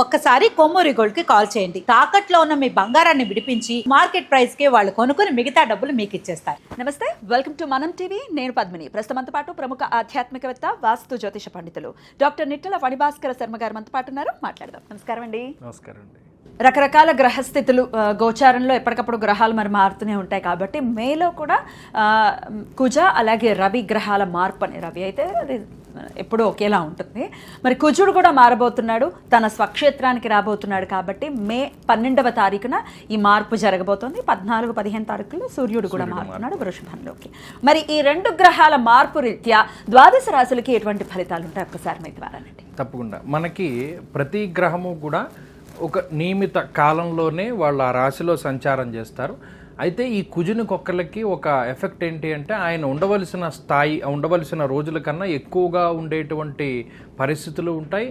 ఒక్కసారి కొమ్మూరి గోల్డ్ కి కాల్ చేయండి. తాకట్లో ఉన్న మీ బంగారాన్ని విడిపించి మార్కెట్ ప్రైస్ కి వాళ్ళు కొనుక్కుని మిగతా డబ్బులు మీకు ఇచ్చేస్తారు. నమస్తే, వెల్కమ్ టు మనం టీవీ. నేను పద్మిని. ప్రస్తుతంతో పాటు ప్రముఖ ఆధ్యాత్మికవేత్త, వాస్తు జ్యోతిష పండితులు డాక్టర్ నిట్టల ఫణిభాస్కర శర్మ గారు మనతో పాటు ఉన్నారు. మాట్లాడదాం. నమస్కారం అండి. నమస్కారం అండి. రకరకాల గ్రహస్థితులు గోచారంలో ఎప్పటికప్పుడు గ్రహాలు మరి మారుతూనే ఉంటాయి కాబట్టి మేలో కూడా కుజ అలాగే రవి గ్రహాల మార్పు అని, రవి అయితే అది ఎప్పుడూ ఒకేలా ఉంటుంది, మరి కుజుడు కూడా మారబోతున్నాడు, తన స్వక్షేత్రానికి రాబోతున్నాడు. కాబట్టి మే 12వ తారీఖున ఈ మార్పు జరగబోతోంది. 14, 15 తారీఖుల్లో సూర్యుడు కూడా మారుతున్నాడు వృషభంలోకి. మరి ఈ రెండు గ్రహాల మార్పు రీత్యా ద్వాదశ రాశులకి ఎటువంటి ఫలితాలు ఉంటాయి ఒక్కసారి మీ ద్వారా? తప్పకుండా. మనకి ప్రతి గ్రహము కూడా ఒక నియమిత కాలంలోనే వాళ్ళు ఆ రాశిలో సంచారం చేస్తారు. అయితే ఈ కుజునికి ఒక్కళ్ళకి ఒక ఎఫెక్ట్ ఏంటి అంటే, ఆయన ఉండవలసిన స్థాయి, ఉండవలసిన రోజుల కన్నా ఎక్కువగా ఉండేటువంటి పరిస్థితులు ఉంటాయి,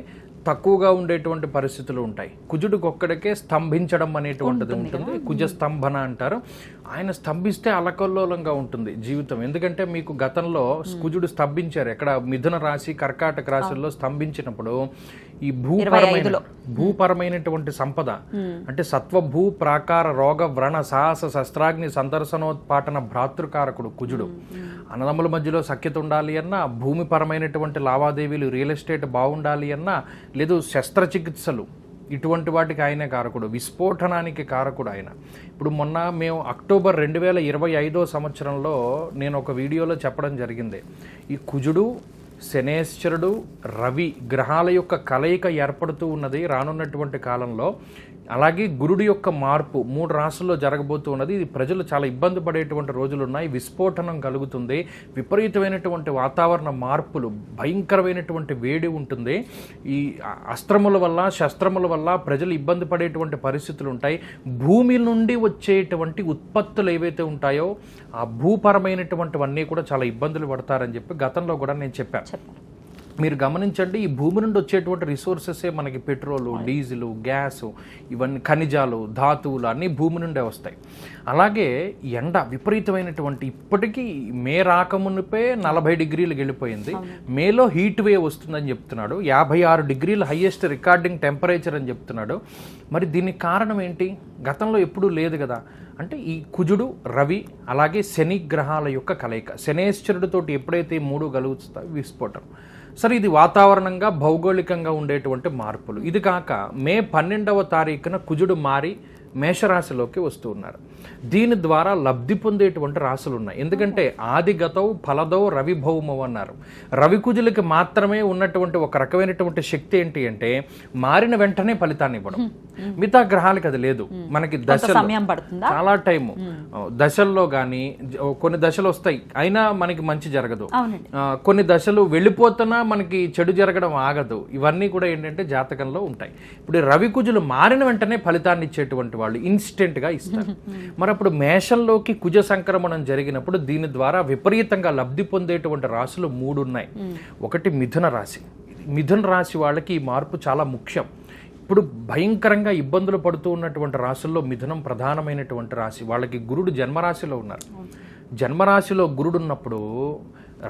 తక్కువగా ఉండేటువంటి పరిస్థితులు ఉంటాయి. కుజుడికి ఒక్కడికే స్తంభించడం అనేటువంటిది ఉంటుంది. కుజ స్తంభన అంటారు. ఆయన స్తంభిస్తే అలకల్లోలంగా ఉంటుంది జీవితం. ఎందుకంటే మీకు గతంలో కుజుడు స్తంభించారు ఎక్కడ, మిథున రాశి, కర్కాటక రాశుల్లో స్తంభించినప్పుడు ఈ భూపరమైనటువంటి సంపద అంటే సత్వ భూ ప్రాకార రోగ వ్రణ సాహస శస్త్రాగ్ని సందర్శనోత్పాటన భ్రాతృకారకుడు కుజుడు. అన్నదమ్ముల మధ్యలో సఖ్యత ఉండాలి అన్నా, భూమిపరమైనటువంటి లావాదేవీలు, రియల్ ఎస్టేట్ బాగుండాలి అన్నా, లేదు శస్త్రచికిత్సలు, ఇటువంటి వాటికి ఆయనే కారకుడు. విస్ఫోటనానికి కారకుడు ఆయన. ఇప్పుడు మొన్న మేము అక్టోబర్ 2025 సంవత్సరంలో నేను ఒక వీడియోలో చెప్పడం జరిగింది, ఈ కుజుడు, శనేశ్వరుడు, రవి గ్రహాల యొక్క కలయిక ఏర్పడుతూ ఉన్నది రానున్నటువంటి కాలంలో. అలాగే గురుడు యొక్క మార్పు 3 రాశుల్లో జరగబోతూ ఉన్నది. ఇది ప్రజలు చాలా ఇబ్బంది పడేటువంటి రోజులు ఉన్నాయి. విస్ఫోటనం కలుగుతుంది, విపరీతమైనటువంటి వాతావరణ మార్పులు, భయంకరమైనటువంటి వేడి ఉంటుంది. ఈ అస్త్రముల వల్ల, శస్త్రముల వల్ల ప్రజలు ఇబ్బంది పడేటువంటి పరిస్థితులు ఉంటాయి. భూమి నుండి వచ్చేటువంటి ఉత్పత్తులు ఏవైతే ఉంటాయో ఆ భూపరమైనటువంటివన్నీ కూడా చాలా ఇబ్బందులు పడతారని చెప్పి గతంలో కూడా నేను చెప్పాను. మీరు గమనించండి, ఈ భూమి నుండి వచ్చేటువంటి రిసోర్సెసే మనకి పెట్రోలు, డీజిలు, గ్యాసు, ఇవన్నీ ఖనిజాలు, ధాతువులు అన్నీ భూమి నుండే వస్తాయి. అలాగే ఎండ విపరీతమైనటువంటి, ఇప్పటికీ మే రాకమునిపే 40 డిగ్రీలకు వెళ్ళిపోయింది. మేలో హీట్ వేవ్ వస్తుందని చెప్తున్నాడు. 56 డిగ్రీలు హైయెస్ట్ రికార్డింగ్ టెంపరేచర్ అని చెప్తున్నాడు. మరి దీనికి కారణం ఏంటి? గతంలో ఎప్పుడూ లేదు కదా. అంటే ఈ కుజుడు, రవి అలాగే శని గ్రహాల యొక్క కలయిక. శనేశ్వరుడితోటి ఎప్పుడైతే 3 కలుగుతాయో విస్ఫోటం. సరే, ఇది వాతావరణంగా, భౌగోళికంగా ఉండేటువంటి మార్పులు. ఇది కాక మే 12వ తారీఖున కుజుడు మారి మేషరాశిలోకి వస్తూ ఉన్నారు. దీని ద్వారా లబ్ధి పొందేటువంటి రాశులు ఉన్నాయి. ఎందుకంటే ఆదిగతౌ ఫలదౌ రవి భౌమం అన్నారు. రవి కుజులకి మాత్రమే ఉన్నటువంటి ఒక రకమైనటువంటి శక్తి ఏంటి అంటే, మారిన వెంటనే ఫలితాన్ని ఇవ్వడం. మిగతా గ్రహాలకి అది లేదు. మనకి దశలు చాలా టైము, దశల్లో కానీ కొన్ని దశలు వస్తాయి అయినా మనకి మంచి జరగదు, కొన్ని దశలు వెళ్ళిపోతున్నా మనకి చెడు జరగడం ఆగదు. ఇవన్నీ కూడా ఏంటంటే జాతకంలో ఉంటాయి. ఇప్పుడు రవి కుజులు మారిన వెంటనే ఫలితాన్ని ఇచ్చేటువంటి వాళ్ళు ఇన్స్టెంట్ గా ఇస్తారు. మరి అప్పుడు మేషంలోకి కుజ సంక్రమణం జరిగినప్పుడు దీని ద్వారా విపరీతంగా లబ్ధి పొందేటువంటి రాశులు 3 ఉన్నాయి. ఒకటి మిథున రాశి. మిథున రాశి వాళ్ళకి ఈ మార్పు చాలా ముఖ్యం. ఇప్పుడు భయంకరంగా ఇబ్బందులు పడుతూ ఉన్నటువంటి రాశుల్లో మిథునం ప్రధానమైనటువంటి రాశి. వాళ్ళకి గురుడు జన్మరాశిలో ఉన్నారు. జన్మరాశిలో గురుడు ఉన్నప్పుడు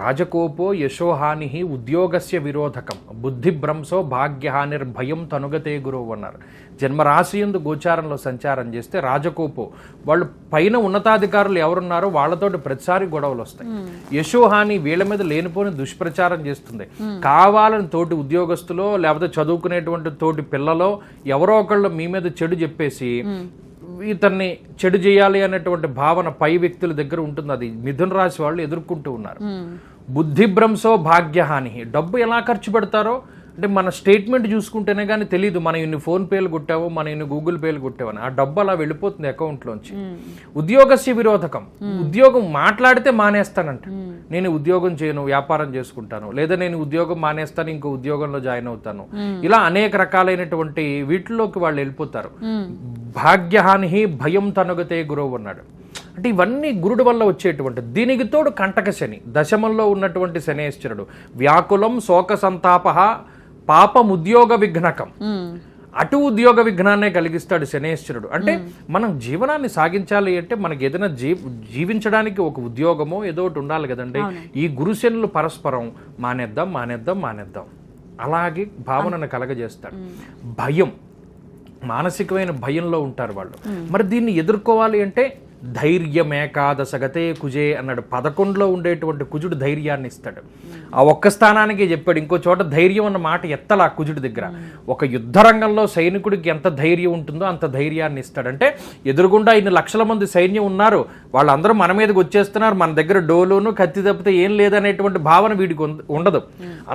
రాజకోపో యశోహాని ఉద్యోగస్య విరోధకం బుద్ధిభ్రంశో భాగ్యహానిర్భయం తనుగతే గురువు అన్నారు. జన్మరాశి యందు గోచారంలో సంచారం చేస్తే రాజకోపో, వాళ్ళు పైన ఉన్నతాధికారులు ఎవరున్నారో వాళ్ళతోటి ప్రతిసారి గొడవలు వస్తాయి. యశోహాని వీళ్ళ మీద లేనిపోని దుష్ప్రచారం చేస్తుంది. కావాలని తోటి ఉద్యోగస్తులో లేకపోతే చదువుకునేటువంటి తోటి పిల్లలో ఎవరో ఒకళ్ళు మీ మీద చెడు చెప్పేసి ఇతన్ని చెడు చేయాలి అనేటువంటి భావన పై వ్యక్తుల దగ్గర ఉంటుంది. అది మిథున రాశి వాళ్ళు ఎదుర్కొంటూ ఉన్నారు. బుద్ధిభ్రంశో భాగ్యహాని. డబ్బు ఎలా ఖర్చు పెడతారో అంటే మన స్టేట్మెంట్ చూసుకుంటేనే కానీ తెలియదు మనం ఇన్ని ఫోన్ పేలు కొట్టావో, మన ఇన్ని గూగుల్ పేలు కొట్టావని. ఆ డబ్బు అలా వెళ్ళిపోతుంది అకౌంట్లోంచి. ఉద్యోగస్య విరోధకం. ఉద్యోగం మాట్లాడితే మానేస్తానంట. నేను ఉద్యోగం చేయను, వ్యాపారం చేసుకుంటాను, లేదా నేను ఉద్యోగం మానేస్తాను, ఇంకో ఉద్యోగంలో జాయిన్ అవుతాను. ఇలా అనేక రకాలైనటువంటి వీటిల్లోకి వాళ్ళు వెళ్ళిపోతారు. భాగ్యహాని భయం తనుగతే గురువు అన్నాడు. అంటే ఇవన్నీ గురుడు వల్ల వచ్చేటువంటి. దీనికి తోడు కంటక శని, దశమంలో ఉన్నటువంటి శనేశ్వరుడు. వ్యాకులం శోక సంతాప పాపం ఉద్యోగ విఘ్నకం. అటు ఉద్యోగ విఘ్నాన్నే కలిగిస్తాడు శనేశ్వరుడు. అంటే మనం జీవనాన్ని సాగించాలి అంటే మనకి ఏదైనా జీవించడానికి ఒక ఉద్యోగమో ఏదో ఒకటి ఉండాలి కదండి. ఈ గురుశనులు పరస్పరం మానేద్దాం. అలాగే భావనను కలగజేస్తాడు. భయం, మానసికమైన భయంలో ఉంటారు వాళ్ళు. మరి దీన్ని ఎదుర్కోవాలి అంటే ధైర్యమేకాదశగతే కుజే అన్నాడు. 11లో ఉండేటువంటి కుజుడు ధైర్యాన్ని ఇస్తాడు. ఆ ఒక్క స్థానానికి చెప్పాడు. ఇంకో చోట ధైర్యం అన్న మాట ఎత్తలా కుజుడి దగ్గర. ఒక యుద్ధ రంగంలో సైనికుడికి ఎంత ధైర్యం ఉంటుందో అంత ధైర్యాన్ని ఇస్తాడు. అంటే ఎదురుగుండా ఇన్ని లక్షల మంది సైన్యం ఉన్నారు, వాళ్ళందరూ మన మీదకి వచ్చేస్తున్నారు, మన దగ్గర డోలును కత్తి తప్పితే ఏం లేదనేటువంటి భావన వీడికి ఉండదు.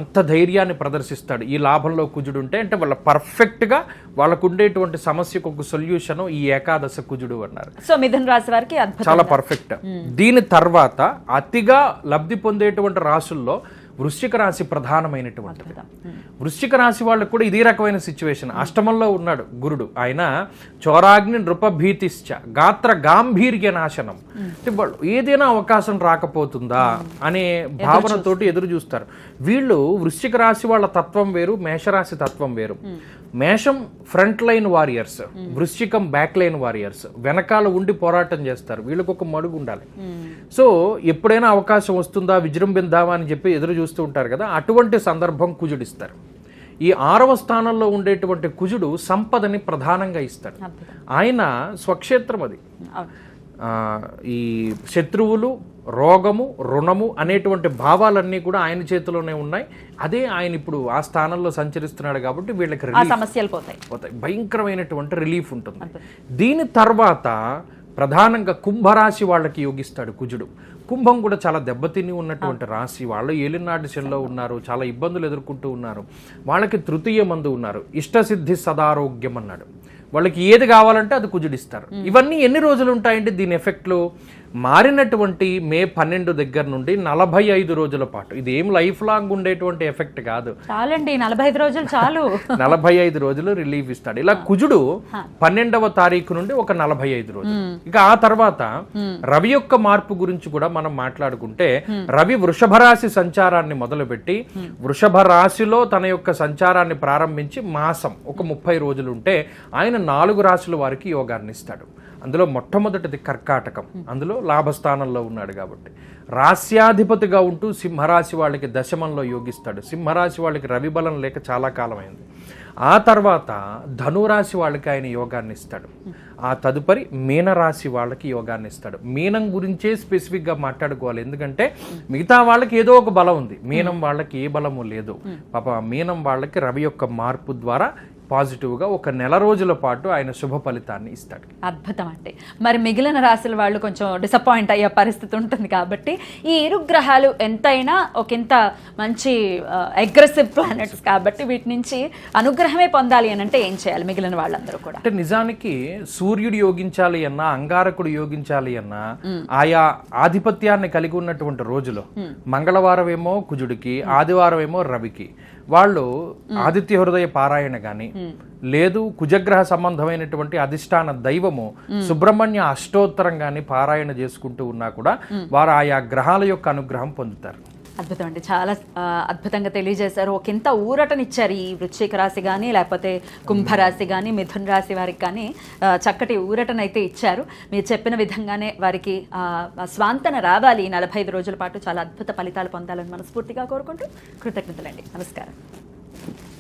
అంత ధైర్యాన్ని ప్రదర్శిస్తాడు ఈ లాభంలో కుజుడు ఉంటే. అంటే వాళ్ళ పర్ఫెక్ట్గా వాళ్ళకు ఉండేటువంటి సమస్యకు ఒక సొల్యూషన్ ఈ ఏకాదశ కుజుడు అన్నారు. సో మిథున రాశి వారికి చాలా పర్ఫెక్ట్. దీని తర్వాత అతిగా లబ్ధి పొందేటువంటి రాశుల్లో వృశ్చిక రాశి ప్రధానమైనటువంటిది. వృశ్చిక రాశి వాళ్ళకు కూడా ఇదే రకమైన సిచ్యువేషన్. అష్టమంలో ఉన్నాడు గురుడు. ఆయన చోరాగ్ని నృపభీతిశ్చ గాత్ర గాంభీర్య నాశనం. వాళ్ళు ఏదైనా అవకాశం రాకపోతుందా అనే భావనతోటి ఎదురు చూస్తారు. వీళ్ళు వృశ్చిక రాశి వాళ్ళ తత్వం వేరు, మేషరాశి తత్వం వేరు. మేషం ఫ్రంట్ లైన్ వారియర్స్, వృశ్చికం బ్యాక్ లైన్ వారియర్స్. వెనకాల ఉండి పోరాటం చేస్తారు. వీళ్ళకి ఒక మడుగు ఉండాలి. సో ఎప్పుడైనా అవకాశం వస్తుందా విజృంభిద్దామా అని చెప్పి ఎదురు చూస్తూ ఉంటారు కదా, అటువంటి సందర్భం కుజుడిస్తారు. ఈ 6వ స్థానంలో ఉండేటువంటి కుజుడు సంపదని ప్రధానంగా ఇస్తాడు. ఆయన స్వక్షేత్రం అది. ఈ శత్రువులు, రోగము, రుణము అనేటువంటి భావాలన్నీ కూడా ఆయన చేతిలోనే ఉన్నాయి. అదే ఆయన ఇప్పుడు ఆ స్థానంలో సంచరిస్తున్నాడు కాబట్టి వీళ్ళకి సమస్యలు పోతాయి, భయంకరమైనటువంటి రిలీఫ్ ఉంటుంది. దీని తర్వాత ప్రధానంగా కుంభరాశి వాళ్ళకి యోగిస్తాడు కుజుడు. కుంభం కూడా చాలా దెబ్బతిని ఉన్నటువంటి రాశి. వాళ్ళు ఏలినాటి శనిలో ఉన్నారు, చాలా ఇబ్బందులు ఎదుర్కొంటూ ఉన్నారు. వాళ్ళకి తృతీయ మందు ఉన్నారు. ఇష్టసిద్ధి సదారోగ్యం అన్నాడు. వాళ్ళకి ఏది కావాలంటే అది కుజుడిస్తారు. ఇవన్నీ ఎన్ని రోజులు ఉంటాయండి దీని ఎఫెక్ట్లు? మారినటువంటి మే 12 దగ్గర నుండి 45 రోజుల పాటు. ఇది ఏం లైఫ్ లాంగ్ ఉండేటువంటి ఎఫెక్ట్ కాదు. చాలండి 45 రోజులు చాలు. 45 రోజులు రిలీఫ్ ఇస్తాడు. ఇలా కుజుడు 12వ తారీఖు నుండి ఒక 45 రోజులు. ఇక ఆ తర్వాత రవి యొక్క మార్పు గురించి కూడా మనం మాట్లాడుకుంటే, రవి వృషభ రాశి సంచారాన్ని మొదలుపెట్టి వృషభ రాశిలో తన యొక్క సంచారాన్ని ప్రారంభించి మాసం ఒక 30 రోజులు ఉంటే ఆయన 4 రాశుల వారికి యోగాన్ని ఇస్తాడు. అందులో మొట్టమొదటిది కర్కాటకం. అందులో లాభస్థానంలో ఉన్నాడు కాబట్టి రాస్యాధిపతిగా ఉంటూ సింహరాశి వాళ్ళకి దశమంలో యోగిస్తాడు. సింహరాశి వాళ్ళకి రవి బలం లేక చాలా కాలమైంది. ఆ తర్వాత ధనురాశి వాళ్ళకి ఆయన యోగాన్ని ఇస్తాడు. ఆ తదుపరి మీనరాశి వాళ్ళకి యోగాన్ని ఇస్తాడు. మీనం గురించే స్పెసిఫిక్గా మాట్లాడుకోవాలి, ఎందుకంటే మిగతా వాళ్ళకి ఏదో ఒక బలం ఉంది, మీనం వాళ్ళకి ఏ బలము లేదు. పాప మీనం వాళ్ళకి రవి యొక్క మార్పు ద్వారా పాజిటివ్గా ఒక నెల రోజుల పాటు ఆయన శుభ ఫలితాన్ని ఇస్తాడు. అద్భుతం అండి. మరి మిగిలిన రాశుల వాళ్ళు కొంచెం డిసప్పాయింట్ అయ్యే పరిస్థితి ఉంటుంది కాబట్టి ఈ ఇరు గ్రహాలు ఎంతైనా ఒకంత మంచి అగ్రెసివ్ ప్లానెట్స్ కాబట్టి వీటి నుంచి అనుగ్రహమే పొందాలి అని అంటే ఏం చేయాలి మిగిలిన వాళ్ళందరూ కూడా? అంటే నిజానికి సూర్యుడు యోగించాలి అన్నా, అంగారకుడు యోగించాలి అన్నా ఆయా ఆధిపత్యాన్ని కలిగి ఉన్నటువంటి రోజులు. మంగళవారం ఏమో కుజుడికి, ఆదివారం ఏమో రవికి. వాళ్ళు ఆదిత్య హృదయ పారాయణ గాని లేదు కుజగ్రహ సంబంధమైనటువంటి అధిష్టాన దైవము సుబ్రహ్మణ్య అష్టోత్తరం గాని పారాయణ చేసుకుంటూ ఉన్నా కూడా వారు ఆయా గ్రహాల యొక్క అనుగ్రహం పొందుతారు. అద్భుతం అండి, చాలా అద్భుతంగా తెలియజేశారు. ఒకంత ఊరటనిచ్చారు ఈ వృశ్చిక రాశి కానీ లేకపోతే కుంభరాశి కానీ మిథున రాశి వారికి కానీ చక్కటి ఊరటనైతే ఇచ్చారు. మీరు చెప్పిన విధంగానే వారికి స్వాంతన రావాలి. 45 రోజుల పాటు చాలా అద్భుత ఫలితాలు పొందాలని మనస్ఫూర్తిగా కోరుకుంటూ కృతజ్ఞతలండి. నమస్కారం.